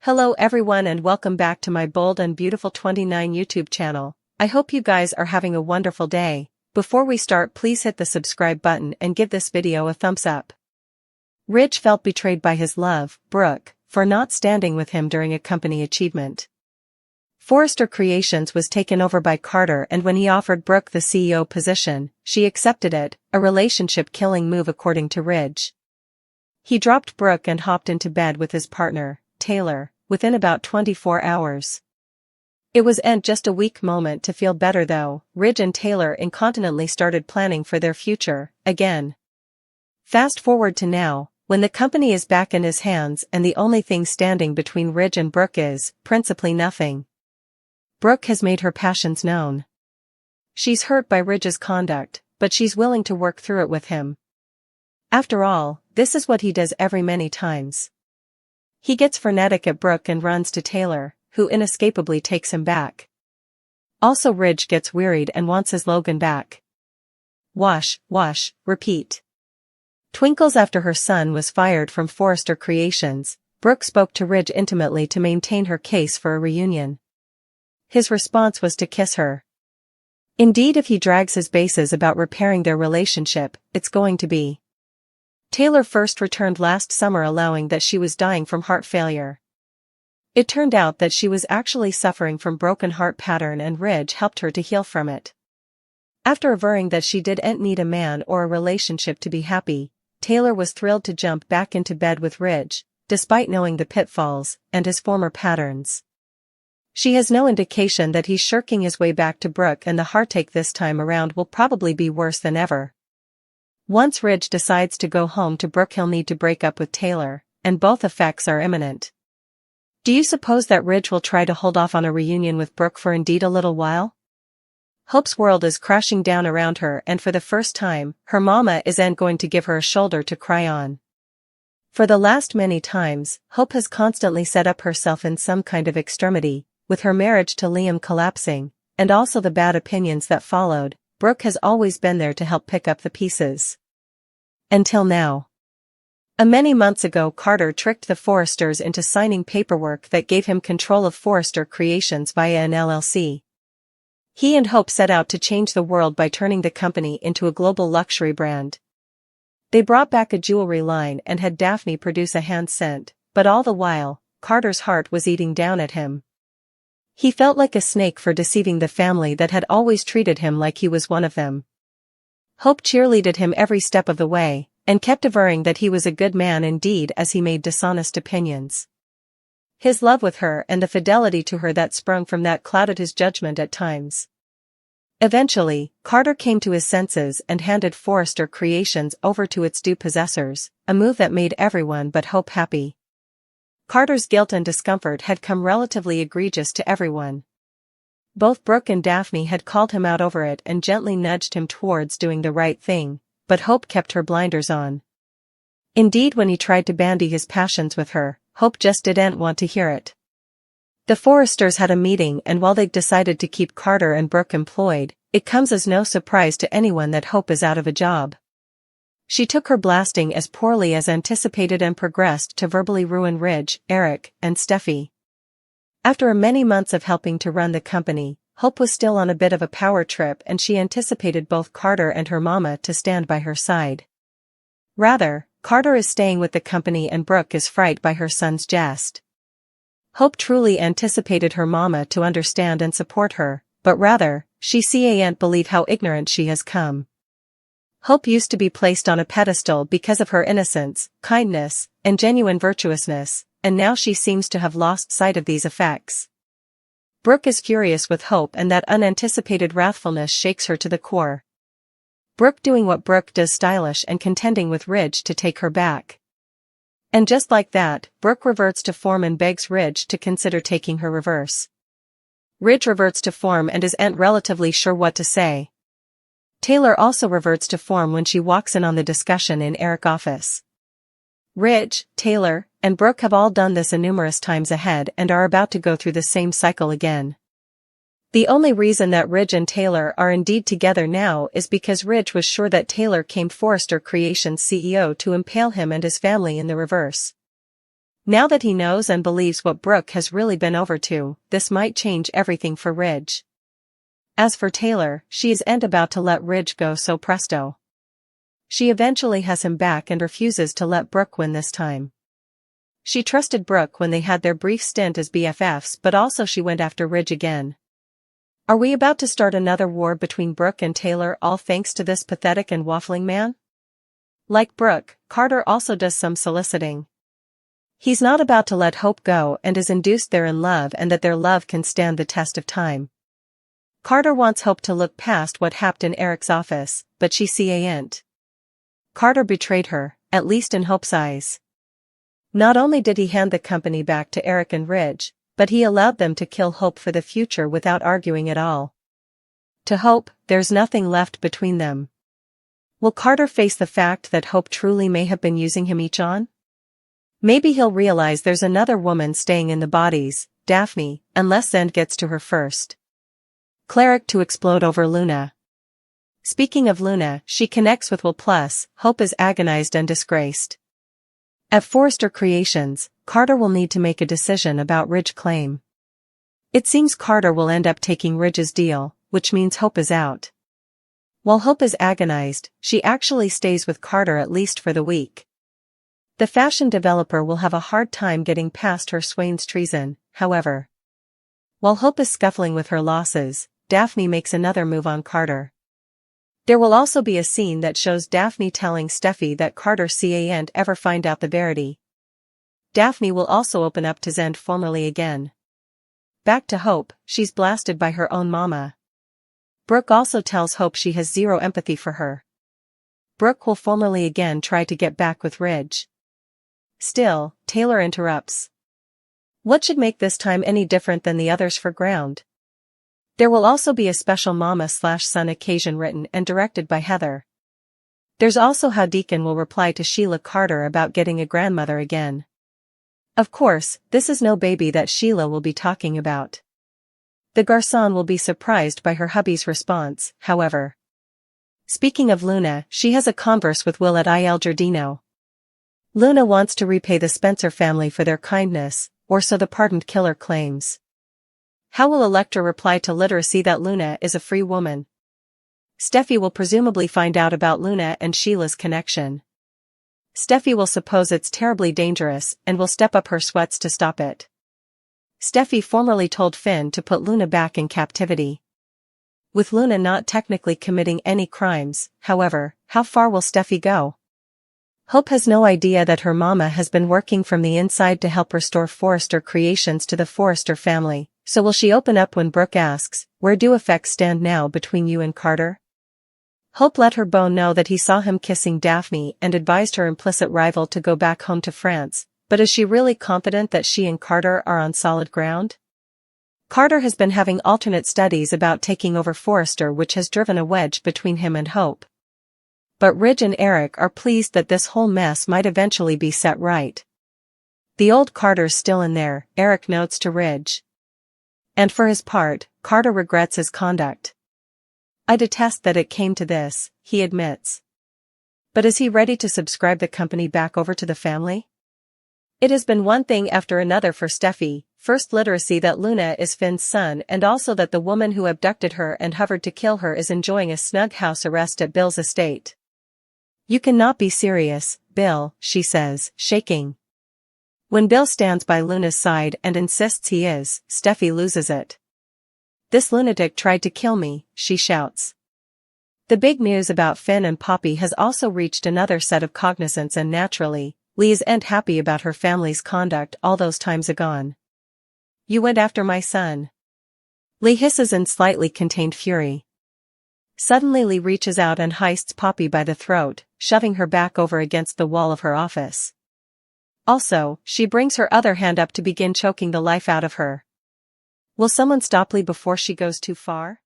Hello everyone and welcome back to my Bold and Beautiful 29 YouTube channel. I hope you guys are having a wonderful day. Before we start, please hit the subscribe button and give this video a thumbs up. Ridge felt betrayed by his love, Brooke, for not standing with him during a company achievement. Forrester Creations was taken over by Carter, and when he offered Brooke the CEO position, she accepted it, a relationship-killing move according to Ridge. He dropped Brooke and hopped into bed with his partner, Taylor, within about 24 hours. It was just a weak moment to feel better though. Ridge and Taylor incontinently started planning for their future, again. Fast forward to now, when the company is back in his hands and the only thing standing between Ridge and Brooke is, principally, nothing. Brooke has made her passions known. She's hurt by Ridge's conduct, but she's willing to work through it with him. After all, this is what he does every many times. He gets frenetic at Brooke and runs to Taylor, who inescapably takes him back. Also, Ridge gets wearied and wants his Logan back. Wash, wash, repeat. Twinkles after her son was fired from Forrester Creations, Brooke spoke to Ridge intimately to maintain her case for a reunion. His response was to kiss her. Indeed, if he drags his bases about repairing their relationship, it's going to be. Taylor first returned last summer, allowing that she was dying from heart failure. It turned out that she was actually suffering from broken heart pattern, and Ridge helped her to heal from it. After averring that she didn't need a man or a relationship to be happy, Taylor was thrilled to jump back into bed with Ridge, despite knowing the pitfalls and his former patterns. She has no indication that he's shirking his way back to Brooke, and the heartache this time around will probably be worse than ever. Once Ridge decides to go home to Brooke, he'll need to break up with Taylor, and both effects are imminent. Do you suppose that Ridge will try to hold off on a reunion with Brooke for indeed a little while? Hope's world is crashing down around her, and for the first time, her mama isn't going to give her a shoulder to cry on. For the last many times, Hope has constantly set up herself in some kind of extremity, with her marriage to Liam collapsing, and also the bad opinions that followed. Brooke has always been there to help pick up the pieces. Until now. Many months ago, Carter tricked the Forresters into signing paperwork that gave him control of Forrester Creations via an LLC. He and Hope set out to change the world by turning the company into a global luxury brand. They brought back a jewelry line and had Daphne produce a hand scent, but all the while, Carter's heart was eating down at him. He felt like a snake for deceiving the family that had always treated him like he was one of them. Hope cheerleaded him every step of the way, and kept averring that he was a good man indeed as he made dishonest opinions. His love with her and the fidelity to her that sprung from that clouded his judgment at times. Eventually, Carter came to his senses and handed Forrester Creations over to its due possessors, a move that made everyone but Hope happy. Carter's guilt and discomfort had come relatively egregious to everyone. Both Brooke and Daphne had called him out over it and gently nudged him towards doing the right thing, but Hope kept her blinders on. Indeed, when he tried to bandy his passions with her, Hope just didn't want to hear it. The Forresters had a meeting, and while they decided to keep Carter and Brooke employed, it comes as no surprise to anyone that Hope is out of a job. She took her blasting as poorly as anticipated and progressed to verbally ruin Ridge, Eric, and Steffi. After many months of helping to run the company, Hope was still on a bit of a power trip, and she anticipated both Carter and her mama to stand by her side. Rather, Carter is staying with the company and Brooke is frightened by her son's jest. Hope truly anticipated her mama to understand and support her, but rather, she can't believe how ignorant she has come. Hope used to be placed on a pedestal because of her innocence, kindness, and genuine virtuousness, and now she seems to have lost sight of these effects. Brooke is furious with Hope, and that unanticipated wrathfulness shakes her to the core. Brooke doing what Brooke does, stylish and contending with Ridge to take her back. And just like that, Brooke reverts to form and begs Ridge to consider taking her reverse. Ridge reverts to form and isn't relatively sure what to say. Taylor also reverts to form when she walks in on the discussion in Eric's office. Ridge, Taylor, and Brooke have all done this numerous times ahead and are about to go through the same cycle again. The only reason that Ridge and Taylor are indeed together now is because Ridge was sure that Taylor came Forrester Creations CEO to impale him and his family in the reverse. Now that he knows and believes what Brooke has really been over to, this might change everything for Ridge. As for Taylor, she isn't about to let Ridge go so presto. She eventually has him back and refuses to let Brooke win this time. She trusted Brooke when they had their brief stint as BFFs, but also she went after Ridge again. Are we about to start another war between Brooke and Taylor, all thanks to this pathetic and waffling man? Like Brooke, Carter also does some soliciting. He's not about to let Hope go and is induced they're in love and that their love can stand the test of time. Carter wants Hope to look past what happened in Eric's office, but she ain't. Carter betrayed her, at least in Hope's eyes. Not only did he hand the company back to Eric and Ridge, but he allowed them to kill Hope for the future without arguing at all. To Hope, there's nothing left between them. Will Carter face the fact that Hope truly may have been using him each on? Maybe he'll realize there's another woman staying in the bodies, Daphne, unless Zend gets to her first. Cleric to explode over Luna. Speaking of Luna, she connects with Will plus, Hope is agonized and disgraced. At Forrester Creations, Carter will need to make a decision about Ridge's claim. It seems Carter will end up taking Ridge's deal, which means Hope is out. While Hope is agonized, she actually stays with Carter at least for the week. The fashion developer will have a hard time getting past her swain's treason, however. While Hope is scuffling with her losses, Daphne makes another move on Carter. There will also be a scene that shows Daphne telling Steffi that Carter can't ever find out the verity. Daphne will also open up to Zend formally again. Back to Hope, she's blasted by her own mama. Brooke also tells Hope she has zero empathy for her. Brooke will formally again try to get back with Ridge. Still, Taylor interrupts. What should make this time any different than the others for ground? There will also be a special mama/son occasion written and directed by Heather. There's also how Deacon will reply to Sheila Carter about getting a grandmother again. Of course, this is no baby that Sheila will be talking about. The garçon will be surprised by her hubby's response, however. Speaking of Luna, she has a converse with Will at Il Giardino. Luna wants to repay the Spencer family for their kindness, or so the pardoned killer claims. How will Electra reply to literacy that Luna is a free woman? Steffi will presumably find out about Luna and Sheila's connection. Steffi will suppose it's terribly dangerous and will step up her sweats to stop it. Steffi formerly told Finn to put Luna back in captivity. With Luna not technically committing any crimes, however, how far will Steffi go? Hope has no idea that her mama has been working from the inside to help restore Forrester Creations to the Forrester family, so will she open up when Brooke asks, "Where do effects stand now between you and Carter?" Hope let her beau know that he saw him kissing Daphne and advised her implicit rival to go back home to France, but is she really confident that she and Carter are on solid ground? Carter has been having alternate studies about taking over Forrester, which has driven a wedge between him and Hope. But Ridge and Eric are pleased that this whole mess might eventually be set right. The old Carter's still in there, Eric notes to Ridge. And for his part, Carter regrets his conduct. I detest that it came to this, he admits. But is he ready to subscribe the company back over to the family? It has been one thing after another for Steffi, first literacy that Luna is Finn's son and also that the woman who abducted her and hovered to kill her is enjoying a snug house arrest at Bill's estate. You cannot be serious, Bill, she says, shaking. When Bill stands by Luna's side and insists he is, Steffi loses it. This lunatic tried to kill me, she shouts. The big news about Finn and Poppy has also reached another set of cognizance and naturally, Lee isn't happy about her family's conduct all those times agone. You went after my son. Lee hisses in slightly contained fury. Suddenly Lee reaches out and heists Poppy by the throat, shoving her back over against the wall of her office. Also, she brings her other hand up to begin choking the life out of her. Will someone stop Lee before she goes too far?